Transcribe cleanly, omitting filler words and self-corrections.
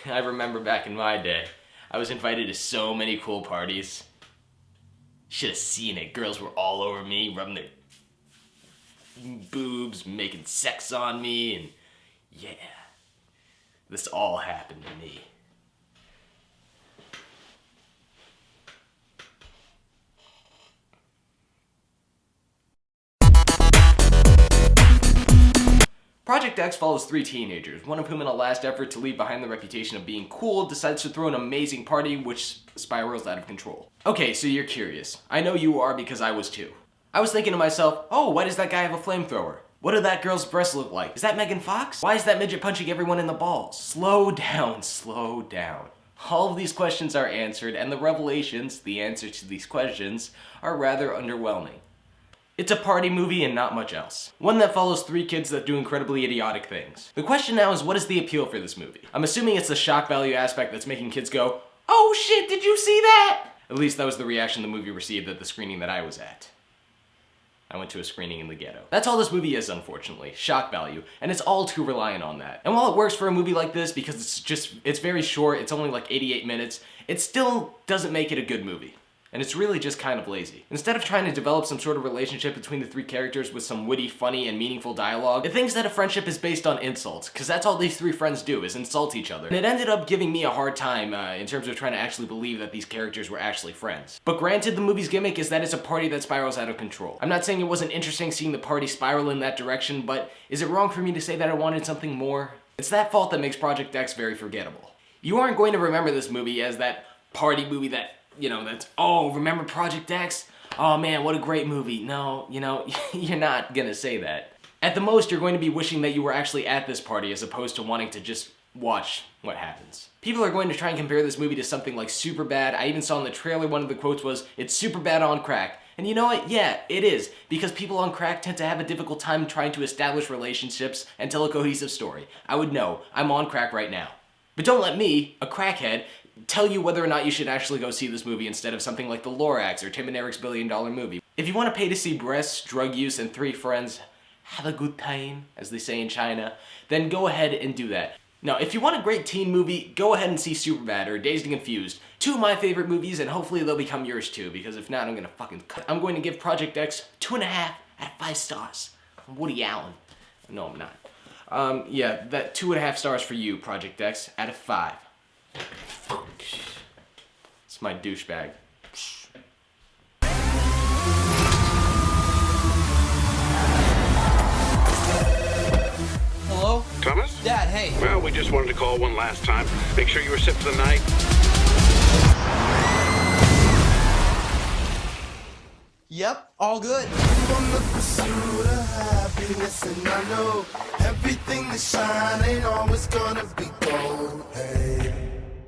I remember back in my day, I was invited to so many cool parties. Should have seen it. Girls were all over me, rubbing their boobs, making sex on me, and yeah, this all happened to me. Project X follows 3 teenagers, one of whom in a last effort to leave behind the reputation of being cool, decides to throw an amazing party which spirals out of control. Okay, so you're curious. I know you are because I was too. I was thinking to myself, oh, why does that guy have a flamethrower? What do that girl's breasts look like? Is that Megan Fox? Why is that midget punching everyone in the balls? Slow down, slow down. All of these questions are answered, and the revelations, the answers to these questions, are rather underwhelming. It's a party movie and not much else. One that follows 3 kids that do incredibly idiotic things. The question now is, what is the appeal for this movie? I'm assuming it's the shock value aspect that's making kids go, oh shit, did you see that? At least that was the reaction the movie received at the screening that I was at. I went to a screening in the ghetto. That's all this movie is, unfortunately. Shock value. And it's all too reliant on that. And while it works for a movie like this because it's very short, it's only like 88 minutes, it still doesn't make it a good movie. And it's really just kind of lazy. Instead of trying to develop some sort of relationship between the 3 characters with some witty, funny, and meaningful dialogue, it thinks that a friendship is based on insults, because that's all these 3 friends do, is insult each other. And it ended up giving me a hard time in terms of trying to actually believe that these characters were actually friends. But granted, the movie's gimmick is that it's a party that spirals out of control. I'm not saying it wasn't interesting seeing the party spiral in that direction, but is it wrong for me to say that I wanted something more? It's that fault that makes Project X very forgettable. You aren't going to remember this movie as that party movie that, you know, that's, oh, remember Project X? Oh man, what a great movie. No, you know, you're not gonna say that. At the most, you're going to be wishing that you were actually at this party as opposed to wanting to just watch what happens. People are going to try and compare this movie to something like Superbad. I even saw in the trailer one of the quotes was, it's Superbad on crack. And you know what? Yeah, it is. Because people on crack tend to have a difficult time trying to establish relationships and tell a cohesive story. I would know. I'm on crack right now. But don't let me, a crackhead, tell you whether or not you should actually go see this movie instead of something like The Lorax or Tim and Eric's $1 billion movie. If you want to pay to see breasts, drug use, and 3 friends have a good time, as they say in China, then go ahead and do that. Now, if you want a great teen movie, go ahead and see Superbad or Dazed and Confused. 2 of my favorite movies, and hopefully they'll become yours too, because if not, I'm gonna fucking cut. I'm going to give Project X 2.5 out of 5 stars. Woody Allen. No, I'm not. Yeah, that 2.5 stars for you, Project X, out of 5. It's my douchebag. Hello? Thomas? Dad, hey. Well, we just wanted to call one last time. Make sure you were set for the night. Yep, all good. On the pursuit of happiness, and I know everything that shine ain't always gonna be